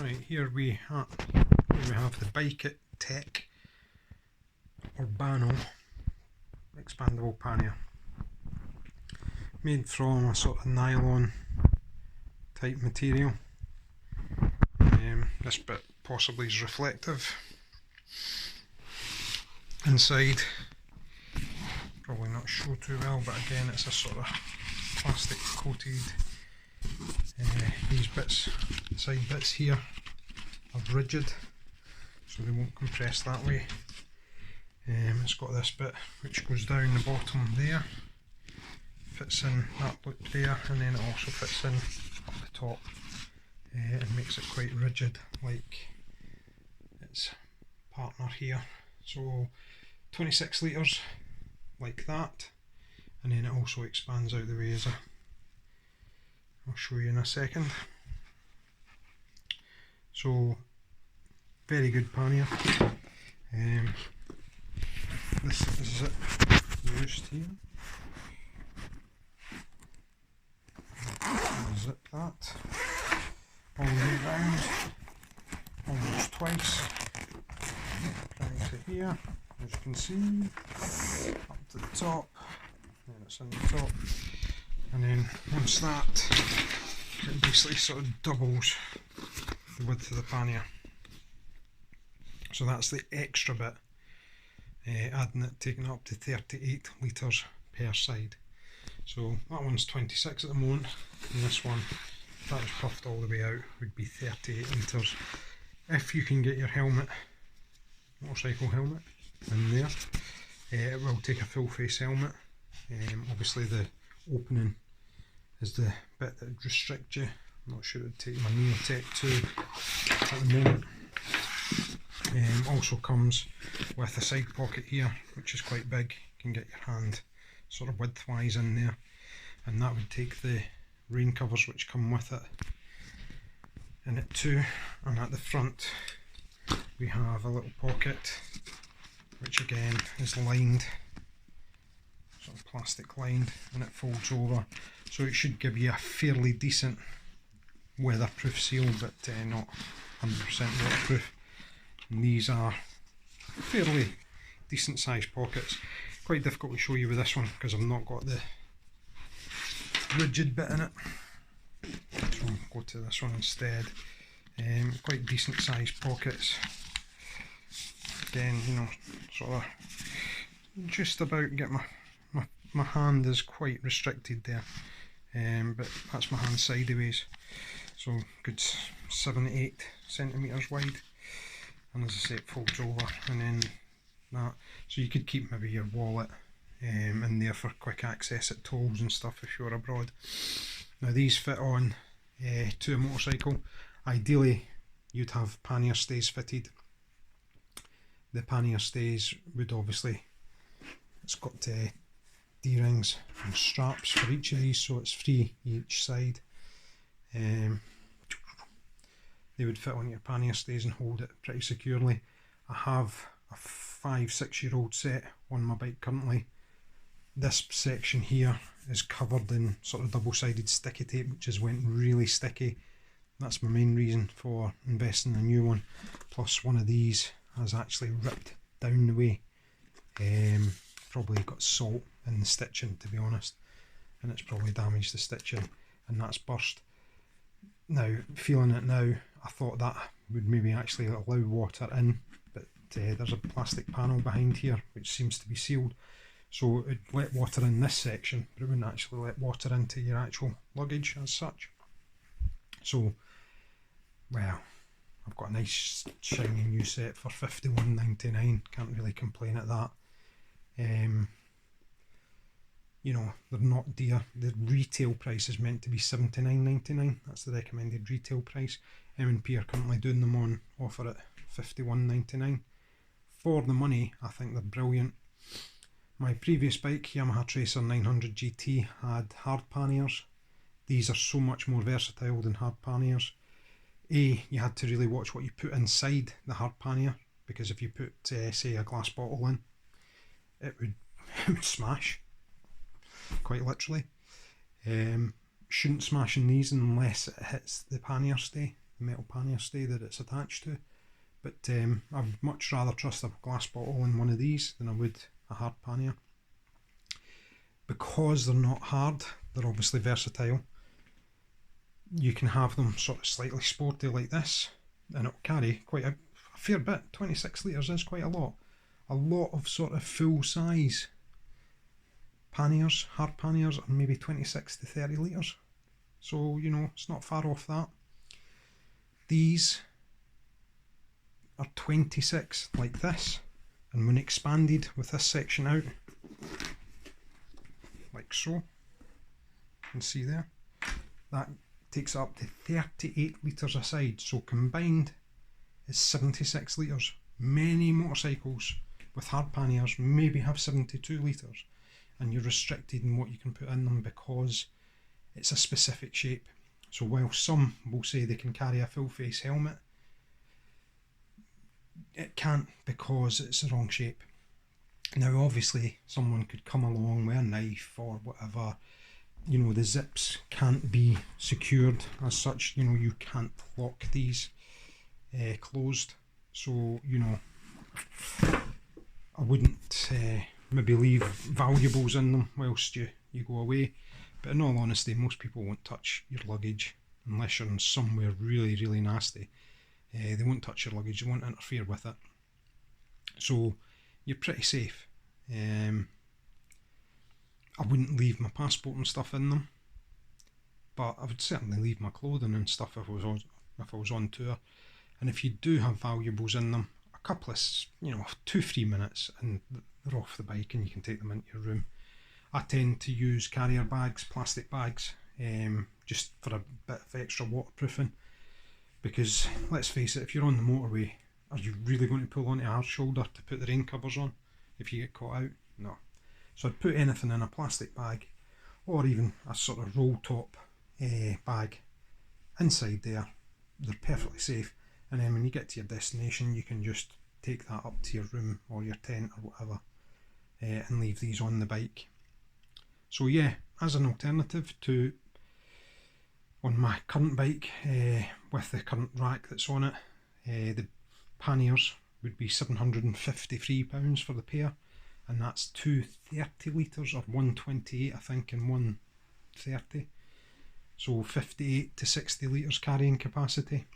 Alright, here we have the Biketek Urbano expandable pannier, made from a sort of nylon type material. This bit possibly is reflective. Inside, probably not show too well, but again it's a sort of plastic coated. These bits, side bits here, are rigid, so they won't compress that way. It's got this bit which goes down the bottom there, fits in that loop there, and then it also fits in up the top and makes it quite rigid like its partner here. So 26 litres like that, and then it also expands out the way as I'll show you in a second. So very good pannier. This is it used here. Zip that all the way round, almost twice. Right to here, as you can see, up to the top, then it's in the top, and then once that, it basically sort of doubles the width of the pannier. So that's the extra bit, adding it, taking it up to 38 litres per side. So that one's 26 at the moment, and this one, if that was puffed all the way out, would be 38 litres. If you can get your helmet, motorcycle helmet, in there, it will take a full face helmet. Obviously the opening is the bit that would restrict you. I'm not sure it would take my Neotech 2 at the moment. Also comes with a side pocket here, which is quite big. You can get your hand sort of widthwise in there, and that would take the rain covers which come with it in it too. And at the front we have a little pocket which again is lined, sort of plastic lined, and it folds over, so it should give you a fairly decent weatherproof seal, but not 100% waterproof. And these are fairly decent sized pockets. Quite difficult to show you with this one because I've not got the rigid bit in it, so I'll go to this one instead. Quite decent sized pockets. Again, you know, sort of just about get my hand is quite restricted there, but that's my hand sideways, so good 7-8 centimetres wide, and as I say, it folds over, and then that, so you could keep maybe your wallet in there for quick access at tolls and stuff if you're abroad. Now these fit on to a motorcycle. Ideally you'd have pannier stays fitted. The pannier stays would obviously, it's got D-rings and straps for each of these, so it's 3 each side. They would fit on your pannier stays and hold it pretty securely. I have a 5-6 year old set on my bike currently. This section here is covered in sort of double-sided sticky tape, which has went really sticky. That's my main reason for investing in a new one. Plus one of these has actually ripped down the way. Probably got salt in the stitching, to be honest, and it's probably damaged the stitching, and that's burst. Now, feeling it now, I thought that would maybe actually allow water in, but there's a plastic panel behind here which seems to be sealed, so it would let water in this section, but it wouldn't actually let water into your actual luggage as such. So, well, I've got a nice shiny new set for $51.99, can't really complain at that. You know, they're not dear. The retail price is meant to be $79.99, that's the recommended retail price. M&P are currently doing them on offer at $51.99. For the money, I think they're brilliant. My previous bike, Yamaha Tracer 900 GT, had hard panniers. These are so much more versatile than hard panniers. You had to really watch what you put inside the hard pannier, because if you put, say, a glass bottle in, it would smash, quite literally. Shouldn't smash in these unless it hits the pannier stay. metal pannier stay that it's attached to. But I would much rather trust a glass bottle in one of these than I would a hard pannier. Because they're not hard, they're obviously versatile. You can have them sort of slightly sporty like this, and it'll carry quite a fair bit. 26 litres is quite a lot. A lot of sort of full size panniers, hard panniers, are maybe 26 to 30 litres. So, you know, it's not far off that. These are 26 like this, and when expanded with this section out, like so, you can see there, that takes up to 38 litres a side, so combined is 76 litres. Many motorcycles with hard panniers maybe have 72 litres, and you're restricted in what you can put in them because it's a specific shape. So while some will say they can carry a full face helmet, it can't because it's the wrong shape. Now obviously someone could come along with a knife or whatever, you know, the zips can't be secured as such, you know, you can't lock these closed, so, you know, I wouldn't maybe leave valuables in them whilst you go away. But in all honesty, most people won't touch your luggage unless you're in somewhere really, really nasty. They won't touch your luggage, they won't interfere with it. So you're pretty safe. I wouldn't leave my passport and stuff in them, but I would certainly leave my clothing and stuff if I was on tour. And if you do have valuables in them, a couple of, you know, 2-3 minutes and they're off the bike and you can take them into your room. I tend to use carrier bags, plastic bags, just for a bit of extra waterproofing, because let's face it, if you're on the motorway, are you really going to pull onto our shoulder to put the rain covers on if you get caught out? No. So I'd put anything in a plastic bag, or even a sort of roll top bag inside there. They're perfectly safe, and then when you get to your destination you can just take that up to your room or your tent or whatever, and leave these on the bike. So yeah, as an alternative to on my current bike, with the current rack that's on it, the panniers would be £753 for the pair, and that's 2 30 litres, or 128 I think and 130, so 58 to 60 litres carrying capacity,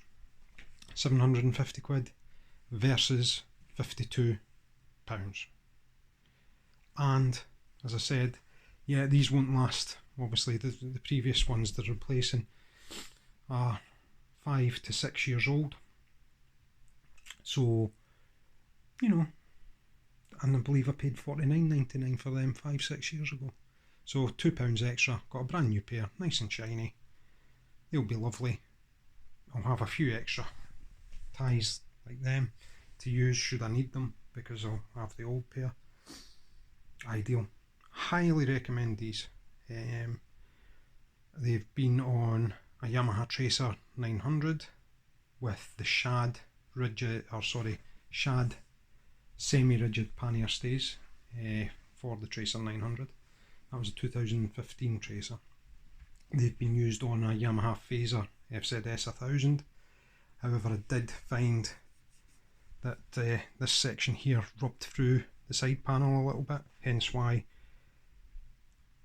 £750 versus £52. And as I said, yeah, these won't last. Obviously the previous ones they're replacing are 5 to 6 years old, so, you know, and I believe I paid $49.99 for them 5-6 years ago, so £2 extra, got a brand new pair, nice and shiny. They'll be lovely. I'll have a few extra ties like them to use should I need them, because I'll have the old pair. Ideal. Highly recommend these. They've been on a Yamaha Tracer 900 with the shad semi-rigid pannier stays for the Tracer 900. That was a 2015 Tracer. They've been used on a Yamaha Phaser FZS 1000. However, I did find that this section here rubbed through the side panel a little bit, hence why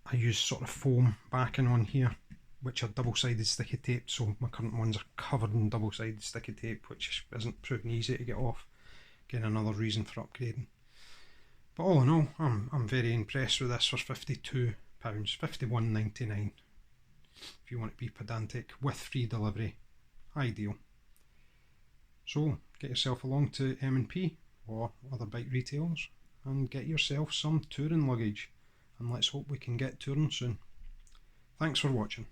I use sort of foam backing on here, which are double-sided sticky tape, so my current ones are covered in double-sided sticky tape, which isn't proving easy to get off. Again, another reason for upgrading. But all in all, I'm very impressed with this for £52, £51.99 if you want to be pedantic, with free delivery. Ideal. So get yourself along to M&P or other bike retailers and get yourself some touring luggage, and let's hope we can get touring soon. Thanks for watching.